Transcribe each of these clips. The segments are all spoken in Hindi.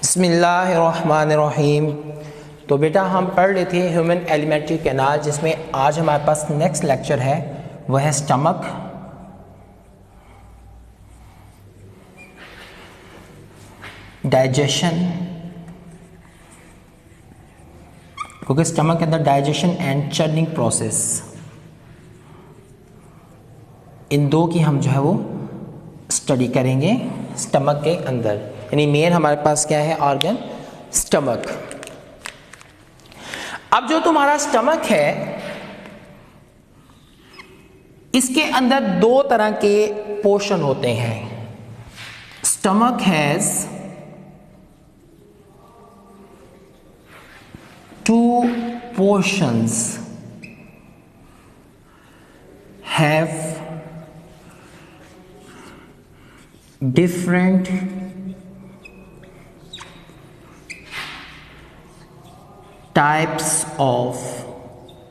बिस्मिल्लाहिर्रहमानिर्रहीम। तो बेटा हम पढ़ रहे थे ह्यूमन एलिमेंट्री कैनाल, जिसमें आज हमारे पास नेक्स्ट लेक्चर है वह है स्टमक। डाइजेशन, क्योंकि स्टमक के अंदर डाइजेशन एंड चर्निंग प्रोसेस, इन दो की हम जो है वो स्टडी करेंगे स्टमक के अंदर। यानी मेन हमारे पास क्या है, ऑर्गन स्टमक। अब जो तुम्हारा स्टमक है इसके अंदर दो तरह के पोर्शन होते हैं। Stomach has two portions, have different types of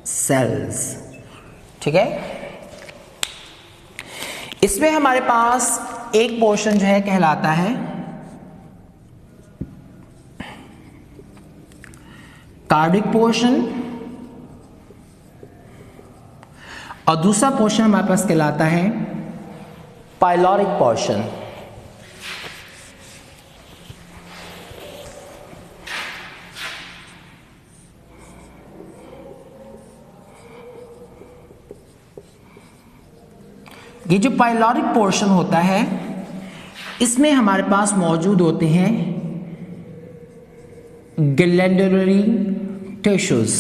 cells। ठीक है, इसमें हमारे पास एक पोर्शन जो है कहलाता है कार्डिक पोर्शन, और दूसरा पोर्शन हमारे पास कहलाता है पाइलोरिक पोर्शन। ये जो पाइलोरिक पोर्शन होता है इसमें हमारे पास मौजूद होते हैं ग्लैंडुलरी टिश्यूज,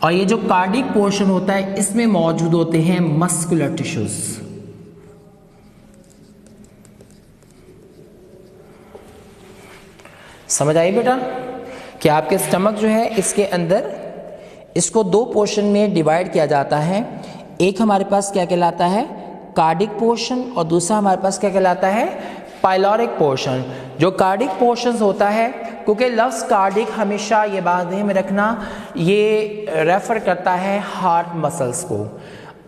और ये जो कार्डिक पोर्शन होता है इसमें मौजूद होते हैं मस्कुलर टिश्यूज। समझ आई बेटा कि आपके स्टमक जो है इसके अंदर इसको दो पोर्शन में डिवाइड किया जाता है। एक हमारे पास क्या कहलाता है कार्डिक पोर्शन, और दूसरा हमारे पास क्या कहलाता है पाइलोरिक पोर्शन। जो कार्डिक पोर्शन होता है, क्योंकि लफ्ज़ कार्डिक हमेशा ये बात ध्यान में रखना, ये रेफर करता है हार्ट मसल्स को,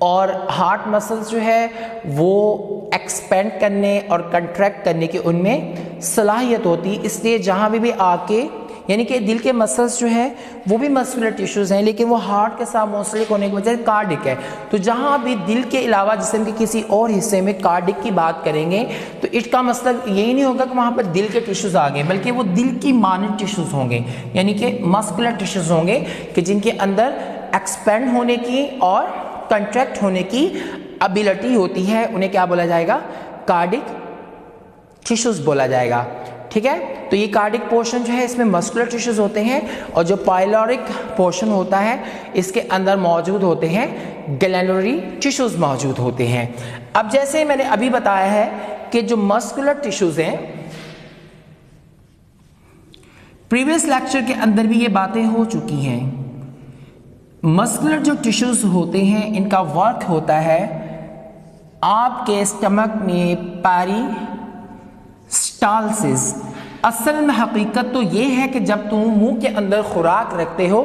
और हार्ट मसल्स जो है वो एक्सपेंड करने और कंट्रैक्ट करने की उनमें सलाहियत होती है। इसलिए जहाँ भी आके यानी कि दिल के मसल्स जो है वो भी मस्कुलर टिश्यूज हैं, लेकिन वो हार्ट के साथ मुंसलिक होने की वजह से कार्डिक है। तो जहाँ भी दिल के अलावा जिस्म के किसी और हिस्से में कार्डिक की बात करेंगे तो इसका मतलब यही नहीं होगा कि वहाँ पर दिल के टिश्यूज आ गए, बल्कि वो दिल की मानद टिश्यूज होंगे, यानी कि मस्कुलर टिश्यूज होंगे कि जिनके अंदर एक्सपेंड होने की और कंट्रैक्ट होने की एबिलिटी होती है। उन्हें क्या बोला जाएगा, कार्डिक टिश्यूज बोला जाएगा। ठीक है, तो ये कार्डिक पोर्शन जो है इसमें मस्कुलर टिश्यूज होते हैं, और जो पाइलोरिक पोर्शन होता है इसके अंदर मौजूद होते हैं ग्लैंडुलरी टिश्यूज मौजूद होते हैं। अब जैसे मैंने अभी बताया है कि जो मस्कुलर टिश्यूज हैं, प्रीवियस लेक्चर के अंदर भी ये बातें हो चुकी हैं। मस्कुलर जो टिश्यूज होते हैं इनका वर्क होता है आपके स्टमक में पेरिस्टालसिस। असल में हकीकत तो ये है कि जब तुम मुंह के अंदर खुराक रखते हो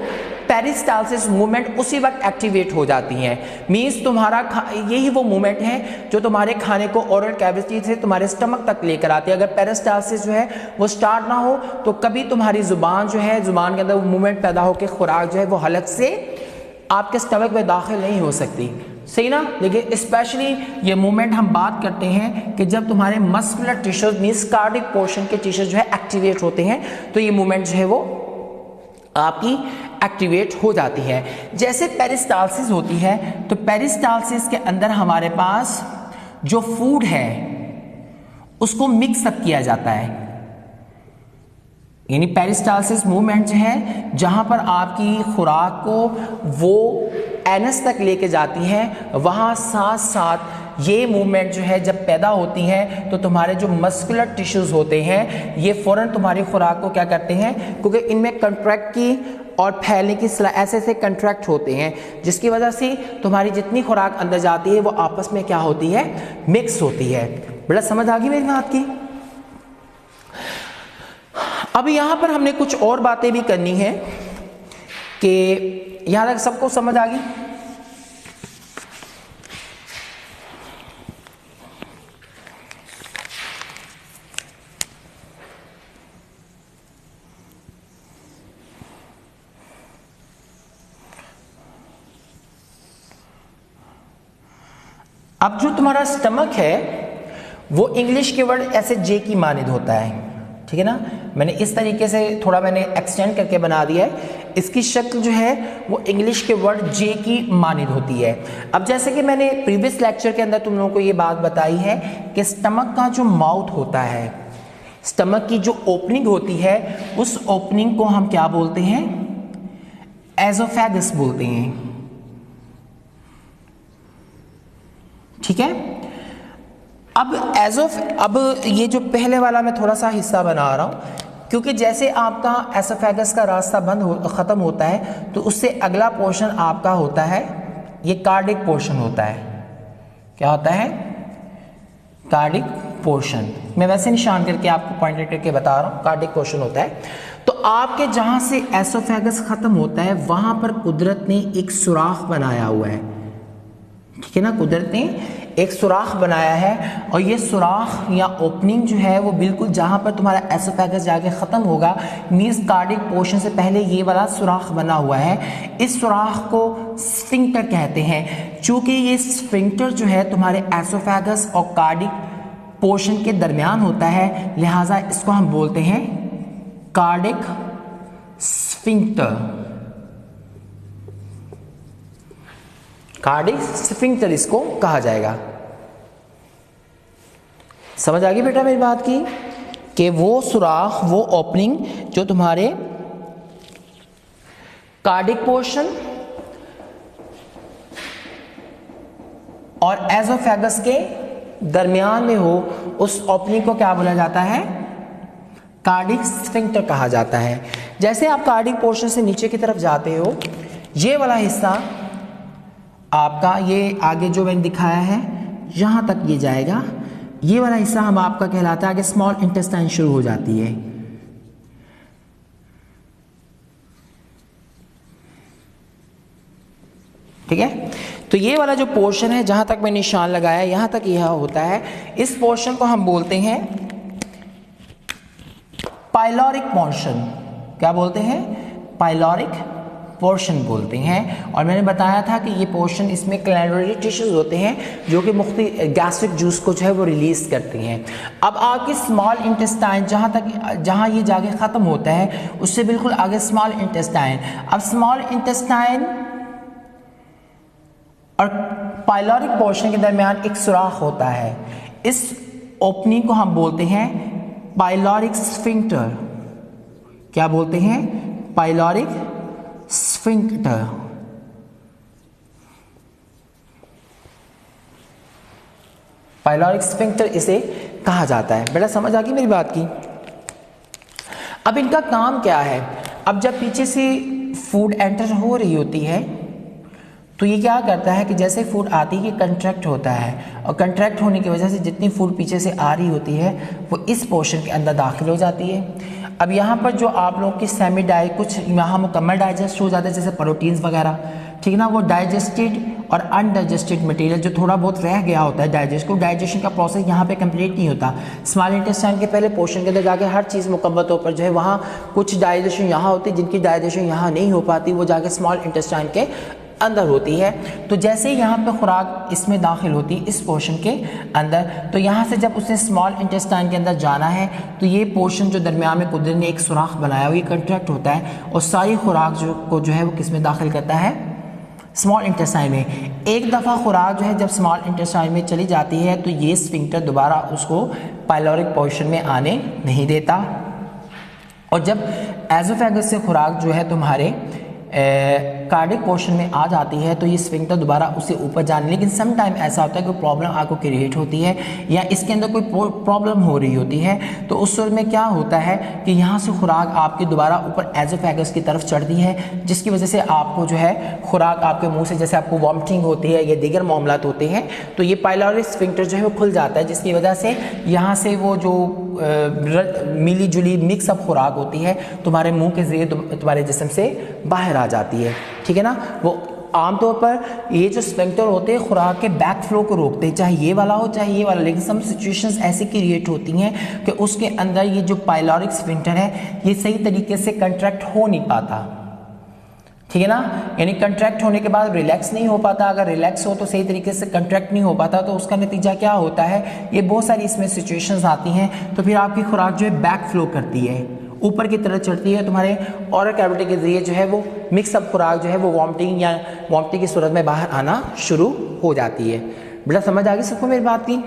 पेरिस्टालसिस मूवमेंट उसी वक्त एक्टिवेट हो जाती है। मीन्स तुम्हारा यही वो मूवमेंट है जो तुम्हारे खाने को ओरल कैविटी से तुम्हारे स्टमक तक लेकर आती है। अगर पेरिस्टालसिस जो है वो स्टार्ट ना हो तो कभी तुम्हारी जुबान जो है, जुबान के अंदर वो मूवमेंट पैदा होकर खुराक जो है वो हलक से आपके स्टमक में दाखिल नहीं हो सकती, सही ना। लेकिन स्पेशली ये मूवमेंट हम बात करते हैं कि जब तुम्हारे muscular tissues means cardiac portion के टिश्यूज जो है एक्टिवेट होते हैं, तो ये मूवमेंट जो है वो आपकी एक्टिवेट हो जाती है। जैसे पेरिस्टालसिस होती है, तो पेरिस्टालसिस के अंदर हमारे पास जो फूड है उसको मिक्स अप किया जाता है। यानी पेरिस्टालसिस मूवमेंट जो है जहां पर आपकी खुराक को वो एनस तक लेके जाती है, वहां साथ साथ ये मूवमेंट जो है जब पैदा होती है तो तुम्हारे जो मस्कुलर टिश्यूज होते हैं ये फौरन तुम्हारी खुराक को क्या करते हैं, क्योंकि इनमें कंट्रैक्ट की और फैलने की ऐसे ऐसे कंट्रैक्ट होते हैं, जिसकी वजह से तुम्हारी जितनी खुराक अंदर जाती है वो आपस में क्या होती है, मिक्स होती है। बड़ा समझ आ गई मेरी बात की। अब यहाँ पर हमने कुछ और बातें भी करनी है कि यहाँ तक सबको समझ आ गई। अब जो तुम्हारा स्टमक है वो इंग्लिश के वर्ड ऐसे जे की मानिद होता है, ठीक है ना। मैंने इस तरीके से थोड़ा मैंने एक्सटेंड करके बना दिया है। इसकी शक्ल जो है वो इंग्लिश के वर्ड जे की मानिद होती है। अब जैसे कि मैंने प्रीवियस लेक्चर के अंदर तुम लोगों को ये बात बताई है कि स्टमक का जो माउथ होता है, स्टमक की जो ओपनिंग होती है, उस ओपनिंग को हम क्या बोलते हैं? एसोफेगस बोलते हैं, ठीक है। अब ये जो पहले वाला मैं थोड़ा सा हिस्सा बना रहा हूं, क्योंकि जैसे आपका एसोफेगस का रास्ता खत्म होता है तो उससे अगला पोर्शन आपका होता है ये कार्डिक पोर्शन होता है। क्या होता है? Cardiac portion. मैं वैसे निशान करके आपको पॉइंट करके बता रहा हूं, कार्डिक पोर्शन होता है। तो आपके जहां से एसोफेगस खत्म होता है वहां पर कुदरत ने एक सुराख बनाया हुआ है, ठीक है ना। कुदरत ने एक सुराख बनाया है और ये सुराख या ओपनिंग जो है वो बिल्कुल जहां पर तुम्हारा एसोफेगस जाके ख़त्म होगा, मीन्स कार्डिक पोर्शन से पहले ये वाला सुराख बना हुआ है। इस सुराख को स्फिंक्टर कहते हैं। चूंकि ये स्फिंक्टर जो है तुम्हारे एसोफेगस और कार्डिक पोर्शन के दरमियान होता है, लिहाजा इसको हम बोलते हैं कार्डिक स्फिंक्टर। कार्डिक स्फिंक्टर इसको कहा जाएगा। समझ आ गई बेटा मेरी बात की कि वो सुराख, वो ओपनिंग जो तुम्हारे कार्डिक पोर्शन और एसोफेगस के दरमियान में हो, उस ओपनिंग को क्या बोला जाता है? कार्डिक स्फिंक्टर कहा जाता है। जैसे आप कार्डिक पोर्शन से नीचे की तरफ जाते हो, ये वाला हिस्सा आपका, ये आगे जो मैंने दिखाया है यहां तक ये जाएगा, ये वाला हिस्सा हम आपका कहलाता है, आगे स्मॉल इंटेस्टाइन शुरू हो जाती है। ठीक है, तो ये वाला जो पोर्शन है जहां तक मैं निशान लगाया यहां तक यह होता है, इस पोर्शन को हम बोलते हैं पाइलोरिक पोर्शन। क्या बोलते हैं? पाइलोरिक पोर्शन बोलते हैं। और मैंने बताया था कि ये पोर्शन, इसमें क्लैरिटरी टिश्यूज होते हैं जो कि मुख्तलिफ गैस्ट्रिक जूस को जो है वो रिलीज करती हैं। अब आपकी स्मॉल इंटेस्टाइन जहाँ ये जाके ख़त्म होता है उससे बिल्कुल आगे स्मॉल इंटेस्टाइन। अब स्मॉल इंटेस्टाइन और पाइलोरिक पोर्शन के दरमियान एक सुराख होता है, इस ओपनिंग को हम बोलते हैं पाइलोरिक स्फिंक्टर। क्या बोलते हैं? Pyloric sphincter. पाइलोरिक स्फिंक्टर इसे कहा जाता है। बेटा समझ आ गई मेरी बात की? अब इनका काम क्या है? अब जब पीछे से फूड एंटर हो रही होती है तो ये क्या करता है कि जैसे फूड आती है कंट्रैक्ट होता है, और कंट्रैक्ट होने की वजह से जितनी फूड पीछे से आ रही होती है वो इस पोर्शन के अंदर दाखिल हो जाती है। अब यहाँ पर जो आप लोगों की सेमी डाइट, कुछ यहाँ मुकम्मल डाइजेस्ट हो जाता है जैसे प्रोटीन्स वगैरह, ठीक है ना। वो डाइजेस्टेड और अनडाइजेस्टेड मटेरियल जो थोड़ा बहुत रह गया होता है डाइजेशन का प्रोसेस यहाँ पे कंप्लीट नहीं होता। स्मॉल इंटेस्टाइन के पहले पोर्शन के अंदर जाके हर चीज़ मुकम्मल तौर पर जो है वहाँ कुछ डाइजेशन यहाँ होती है, जिनकी डाइजेशन यहाँ नहीं हो पाती वो जाके स्मॉल इंटेस्टाइन के अंदर होती है। तो जैसे ही यहाँ पे खुराक इसमें दाखिल होती है इस पोर्शन के अंदर, तो यहाँ से जब उसने स्मॉल इंटेस्टाइन के अंदर जाना है तो ये पोर्शन जो दरमियान में कुदरत ने एक सुराख बनाया हुआ, ये कंट्रैक्ट होता है और सारी खुराक जो है वो किस में दाखिल करता है? स्मॉल इंटेस्टाइन में। एक दफ़ा खुराक जो है जब स्मॉल इंटेस्टाइन में चली जाती है तो ये स्फिंक्टर दोबारा उसको पाइलोरिक पोर्शन में आने नहीं देता, और जब एसोफेगस से खुराक जो है तुम्हारे कार्डिक पोर्शन में आ जाती है तो ये स्फिंक्टर दोबारा उससे ऊपर जाने, लेकिन सम टाइम ऐसा होता है कि प्रॉब्लम आपको क्रिएट होती है या इसके अंदर कोई प्रॉब्लम हो रही होती है, तो उस सूरत में क्या होता है कि यहाँ से खुराक आपकी दोबारा ऊपर एसोफेगस की तरफ चढ़ती है, जिसकी वजह से आपको जो है खुराक आपके मुंह से, जैसे आपको वॉमिटिंग होती है या दीगर मामलात होते हैं, तो ये पाइलोरिक स्फिंक्टर जो है वो खुल जाता है, जिसकी वजह से यहाँ से वो जो मिली जुली मिक्सअप खुराक होती है तुम्हारे मुंह के जरिए तुम्हारे जिस्म से बाहर आ जाती है। ठीक है ना। वो आमतौर पर ये जो स्फिंक्टर होते हैं खुराक के बैक फ्लो को रोकते हैं, चाहे ये वाला हो चाहे ये वाला, लेकिन सम सिचुएशंस ऐसी क्रिएट होती हैं कि उसके अंदर ये जो पाइलोरिक स्फिंक्टर है ये सही तरीके से कंट्रैक्ट हो नहीं पाता। ठीक है ना। यानी कंट्रैक्ट होने के बाद रिलैक्स नहीं हो पाता, अगर रिलैक्स हो तो सही तरीके से कंट्रैक्ट नहीं हो पाता, तो उसका नतीजा क्या होता है, ये बहुत सारी इसमें सिचुएशंस आती हैं। तो फिर आपकी खुराक जो है बैक फ्लो करती है, ऊपर की तरफ चढ़ती है, तुम्हारे ओरल कैविटी के जरिए जो है वो मिक्सअप खुराक जो है वो वॉमिटिंग या वॉमिटिंग की सूरत में बाहर आना शुरू हो जाती है। बेटा समझ आ गई सबको मेरी बात की।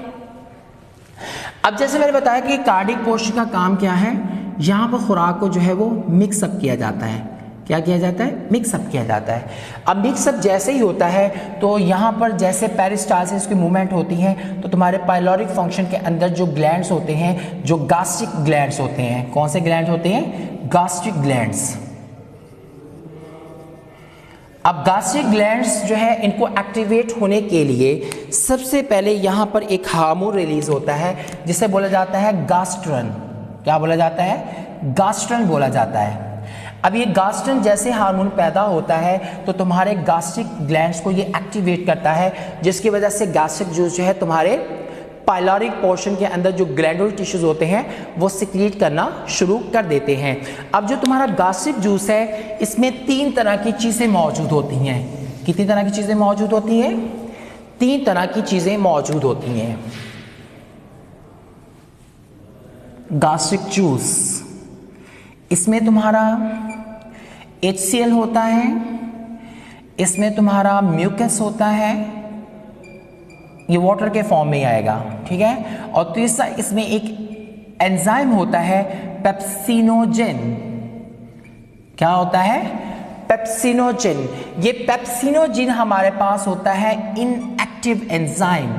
अब जैसे मैंने बताया कि कार्डिक पोर्शन का काम क्या है, यहाँ पर खुराक को जो है वो मिक्सअप किया जाता है। क्या किया जाता है, मिक्सअप किया जाता है। अब मिक्सअप जैसे ही होता है तो यहाँ पर जैसे पेरिस्टाल्सिस की मूवमेंट होती है, तो तुम्हारे पाइलोरिक फंक्शन के अंदर जो ग्लैंड्स होते हैं, जो गास्ट्रिक ग्लैंड्स होते हैं, कौन से ग्लैंड होते हैं, गास्ट्रिक ग्लैंड्स। अब गास्ट्रिक ग्लैंड्स जो है इनको एक्टिवेट होने के लिए सबसे पहले यहाँ पर एक हार्मोन रिलीज होता है जिसे बोला जाता है गास्ट्रन। क्या बोला जाता है, गास्ट्रन बोला जाता है। अब ये गास्ट्रन जैसे हार्मोन पैदा होता है तो तुम्हारे गास्ट्रिक ग्लैंड्स को ये एक्टिवेट करता है, जिसकी वजह से गास्ट्रिक जूस जो है तुम्हारे पाइलोरिक पोर्शन के अंदर जो ग्लैंडुलर टिश्यूज होते हैं वो सिक्रीट करना शुरू कर देते हैं। अब जो तुम्हारा गास्ट्रिक जूस है इसमें 3 तरह की चीज़ें मौजूद होती हैं। कितनी तरह की चीज़ें मौजूद होती हैं, 3 तरह की चीज़ें मौजूद होती हैं। गास्ट्रिक जूस, इसमें तुम्हारा HCl होता है, इसमें तुम्हारा म्यूकस होता है, ये वाटर के फॉर्म में ही आएगा, ठीक है। और तीसरा इसमें एक एंजाइम होता है पेप्सिनोजेन। क्या होता है, पेप्सिनोजेन। ये पेप्सिनोजेन हमारे पास होता है इनएक्टिव एंजाइम।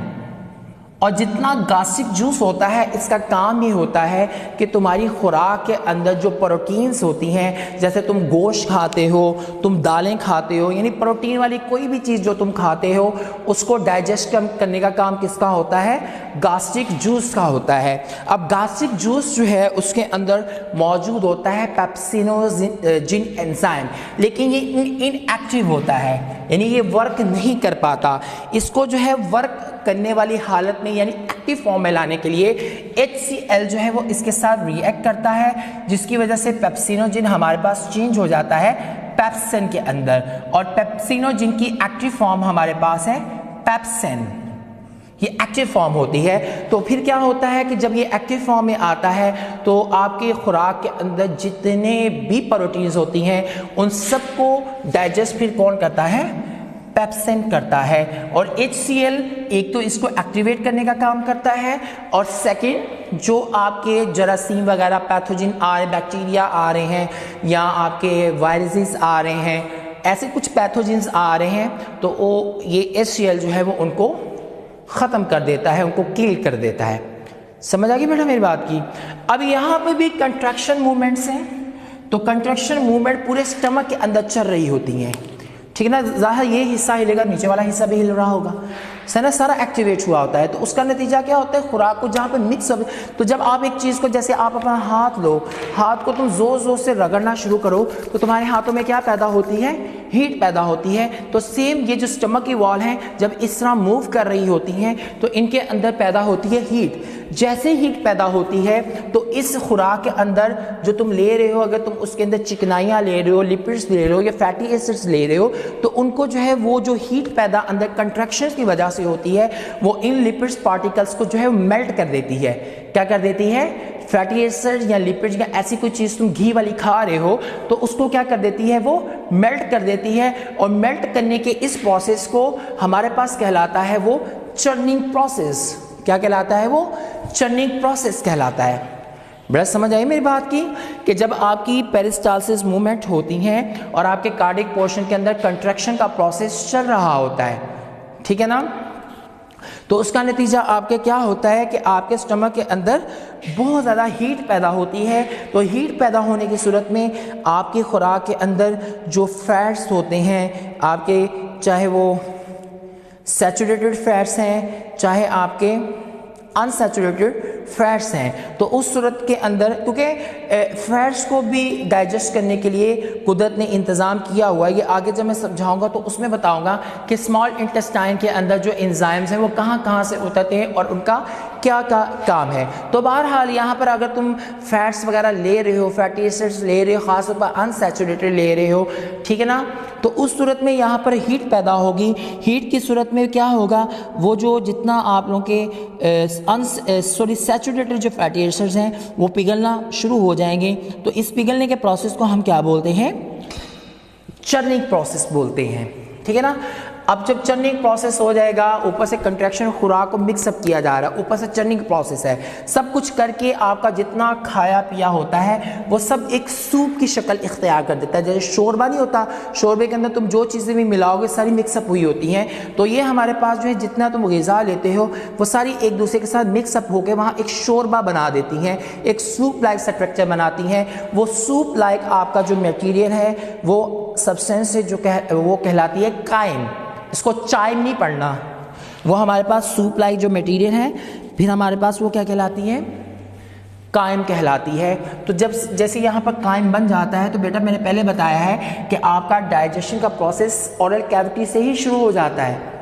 और जितना गास्ट्रिक जूस होता है इसका काम ये होता है कि तुम्हारी खुराक के अंदर जो प्रोटीन्स होती हैं, जैसे तुम गोश्त खाते हो, तुम दालें खाते हो, यानी प्रोटीन वाली कोई भी चीज़ जो तुम खाते हो उसको डाइजेस्ट करने का काम किसका होता है, गास्ट्रिक जूस का होता है। अब गास्ट्रिक जूस जो है उसके अंदर मौजूद होता है पेप्सिनोजेन एंजाइम, लेकिन ये इनएक्टिव होता है, यानी ये वर्क नहीं कर पाता। इसको जो है वर्क करने वाली हालत में यानी एक्टिव फॉर्म में लाने के लिए HCl जो है वो इसके साथ रिएक्ट करता है, जिसकी वजह से पेप्सिनोजेन हमारे पास चेंज हो जाता है पेप्सिन के अंदर। और पेप्सिनोजेन की एक्टिव फॉर्म हमारे पास है पेप्सिन, ये एक्टिव फॉर्म होती है। तो फिर क्या होता है कि जब ये एक्टिव फॉर्म में आता है तो आपके खुराक के अंदर जितने भी प्रोटीन्स होती हैं उन सबको डाइजेस्ट फिर कौन करता है, पेप्सिन करता है। और HCl एक तो इसको एक्टिवेट करने का काम करता है, और सेकंड जो आपके जरासीम वगैरह पैथोजन आ रहे, बैक्टीरिया आ रहे हैं या आपके वायरसेस आ रहे हैं, ऐसे कुछ पैथोजेंस आ रहे हैं, तो वो ये HCl जो है वो उनको ख़त्म कर देता है, उनको किल कर देता है। समझ आ गई बेटा मेरी बात की। अब यहाँ पे भी कंट्रैक्शन मूवमेंट्स हैं, तो कंट्रैक्शन मूवमेंट पूरे स्टमक के अंदर चल रही होती हैं, ठीक है ना। ज़ाहिर ये हिस्सा हिलेगा, नीचे वाला हिस्सा भी हिल रहा होगा, ना सारा एक्टिवेट हुआ होता है। तो उसका नतीजा क्या होता है, खुराक को जहाँ पे मिक्स हो, तो जब आप एक चीज़ को, जैसे आप अपना हाथ लो, हाथ को तुम जोर जोर से रगड़ना शुरू करो तो तुम्हारे हाथों में क्या पैदा होती है, हीट पैदा होती है। तो सेम ये जो स्टमक की वॉल हैं जब इस तरह मूव कर रही होती हैं तो इनके अंदर पैदा होती है हीट। जैसे हीट पैदा होती है तो इस खुराक के अंदर जो तुम ले रहे हो, अगर तुम उसके अंदर चिकनाइयाँ ले रहे हो, लिपिड्स ले रहे हो या फैटी एसिड्स ले रहे हो, तो उनको जो है वो जो हीट पैदा अंदर कंट्रैक्शन की वजह से होती है वो इन लिपिड्स पार्टिकल्स को जो है मेल्ट कर देती है। क्या कर देती है, फैटी एसिड या लिपिड्स या ऐसी कोई चीज़ तुम घी वाली खा रहे हो तो उसको क्या कर देती है, वो मेल्ट कर देती है। और मेल्ट करने के इस प्रोसेस को हमारे पास कहलाता है वो चर्निंग प्रोसेस। क्या कहलाता है, वो चर्निंग प्रोसेस कहलाता है। बड़ा समझ आई मेरी बात की कि जब आपकी पेरिस्टाल्सिस मूवमेंट होती हैं और आपके कार्डिक पोर्शन के अंदर कंट्रैक्शन का प्रोसेस चल रहा होता है, ठीक है ना, तो उसका नतीजा आपके क्या होता है कि आपके स्टमक के अंदर बहुत ज़्यादा हीट पैदा होती है। तो हीट पैदा होने की सूरत में आपकी खुराक के अंदर जो फैट्स होते हैं आपके, चाहे वो सैचुरेटेड फैट्स हैं चाहे आपके अनसैचुरेटेड फैट्स हैं, तो उस सूरत के अंदर, क्योंकि फैट्स को भी डाइजेस्ट करने के लिए कुदरत ने इंतज़ाम किया हुआ है, ये आगे जब मैं समझाऊंगा तो उसमें बताऊंगा कि स्मॉल इंटेस्टाइन के अंदर जो एंजाइम्स हैं वो कहाँ कहाँ से उतरते हैं और उनका क्या काम है। तो बहरहाल यहाँ पर अगर तुम फैट्स वगैरह ले रहे हो, फैटी एसिड्स ले रहे हो, ख़ास तौर पर अनसैचुरेटेड ले रहे हो, ठीक है ना, तो उस सूरत में यहाँ पर हीट पैदा होगी। हीट की सूरत में क्या होगा, वो जो जितना आप लोगों के सैचुरेटेड जो फैटी एसिड्स हैं वो पिघलना शुरू हो जाएंगे। तो इस पिघलने के प्रोसेस को हम क्या बोलते हैं, चर्निंग प्रोसेस बोलते हैं, ठीक है ना। अब जब चर्निंग प्रोसेस हो जाएगा, ऊपर से कंट्रैक्शन खुराक को मिक्सअप किया जा रहा है, ऊपर से चर्निंग प्रोसेस है, सब कुछ करके आपका जितना खाया पिया होता है वो सब एक सूप की शक्ल इख्तियार कर देता है। जैसे शोरबा नहीं होता, शोरबे के अंदर तुम जो चीज़ें भी मिलाओगे सारी मिक्सअप हुई होती हैं। तो ये हमारे पास जो है जितना तुम ग़िज़ा लेते हो वो सारी एक दूसरे के साथ मिक्सअप होकर वहाँ एक शोरबा बना देती हैं, एक सूप लाइक स्ट्रक्चर बनाती हैं। वो सूप लाइक आपका जो मटीरियल है वो सब्सटेंस से जो वो कहलाती है कायम। इसको चाइम नहीं पढ़ना, वो हमारे पास सूप लाइक जो मटेरियल है, फिर हमारे पास वो क्या कहलाती है, कायम कहलाती है। तो जब जैसे यहाँ पर कायम बन जाता है तो बेटा मैंने पहले बताया है कि आपका डाइजेशन का प्रोसेस ओरल कैविटी से ही शुरू हो जाता है,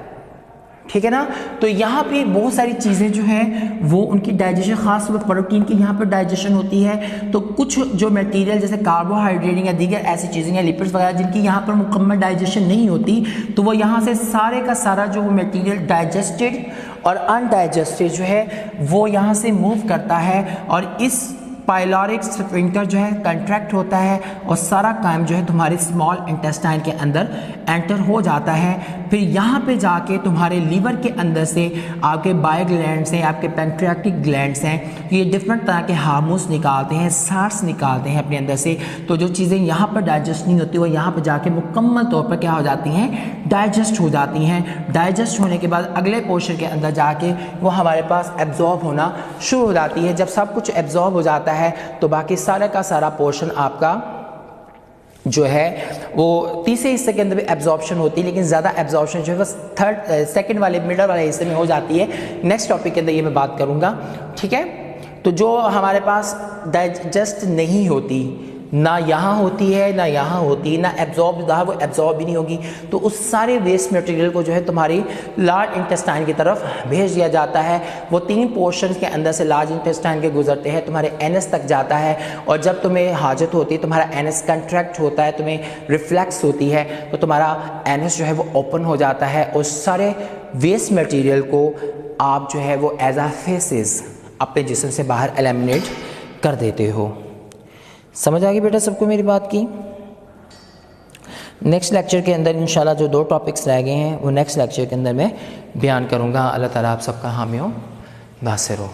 ठीक है ना। तो यहाँ पे बहुत सारी चीज़ें जो हैं वो उनकी डाइजेशन, खास तौर पर प्रोटीन की यहाँ पर डाइजेशन होती है। तो कुछ जो मटेरियल जैसे कार्बोहाइड्रेट या दीगर ऐसी चीज़ें या लिपिड्स वगैरह जिनकी यहाँ पर मुकम्मल डाइजेशन नहीं होती, तो वो यहाँ से सारे का सारा जो मटेरियल डाइजेस्टेड और अनडाइजेस्टेड जो है वो यहाँ से मूव करता है और इस पाइलोरिक स्फिंक्टर जो है कंट्रैक्ट होता है और सारा काम जो है तुम्हारे स्मॉल इंटेस्टाइन के अंदर एंटर हो जाता है। फिर यहाँ पे जाके तुम्हारे लीवर के अंदर से आपके बायो ग्लैंड्स हैं, आपके पैंक्रियाटिक ग्लैंड्स हैं, ये डिफरेंट तरह के हार्मोन्स निकालते हैं, सार्स निकालते हैं अपने अंदर से। तो जो चीज़ें यहाँ पर डाइजेस्ट नहीं होती वो यहाँ पर जाके मुकम्मल तौर पर क्या हो जाती हैं, डाइजेस्ट हो जाती हैं। डाइजेस्ट होने के बाद अगले पोर्शन के अंदर जाके वो हमारे पास एब्जॉर्ब होना शुरू हो जाती है। जब सब कुछ एब्जॉर्ब हो जाता है तो बाकी सारा का सारा पोर्शन आपका जो है वो तीसरे हिस्से के अंदर भी एब्जॉर्प्शन होती है, लेकिन ज़्यादा एब्जॉर्प्शन जो है बस सेकंड वाले मिडल वाले हिस्से में हो जाती है। नेक्स्ट टॉपिक के अंदर ये मैं बात करूँगा, ठीक है। तो जो हमारे पास डाइजेस्ट नहीं होती, ना यहाँ होती है ना यहाँ होती है, ना एब्जॉर्ब, वो एब्जॉर्ब भी नहीं होगी, तो उस सारे वेस्ट मटेरियल को जो है तुम्हारी लार्ज इंटेस्टाइन की तरफ भेज दिया जाता है। वो 3 पोर्शन के अंदर से लार्ज इंटेस्टाइन के गुजरते हैं, तुम्हारे एनएस तक जाता है और जब तुम्हें हाजत होती है, तुम्हारा एनएस कंट्रैक्ट होता है, तुम्हें रिफ्लेक्स होती है, तो तुम्हारा एनएस जो है वो ओपन हो जाता है और सारे वेस्ट मटेरियल को आप जो है वो एज आ फेसेस अपने जिस्म से बाहर एलिमिनेट कर देते हो। समझ आ गई बेटा सबको मेरी बात की। नेक्स्ट लेक्चर के अंदर इंशाल्लाह जो 2 टॉपिक्स रह गए हैं वो नेक्स्ट लेक्चर के अंदर मैं बयान करूँगा। अल्लाह ताला आप सबका हामी हो, नासिर हो।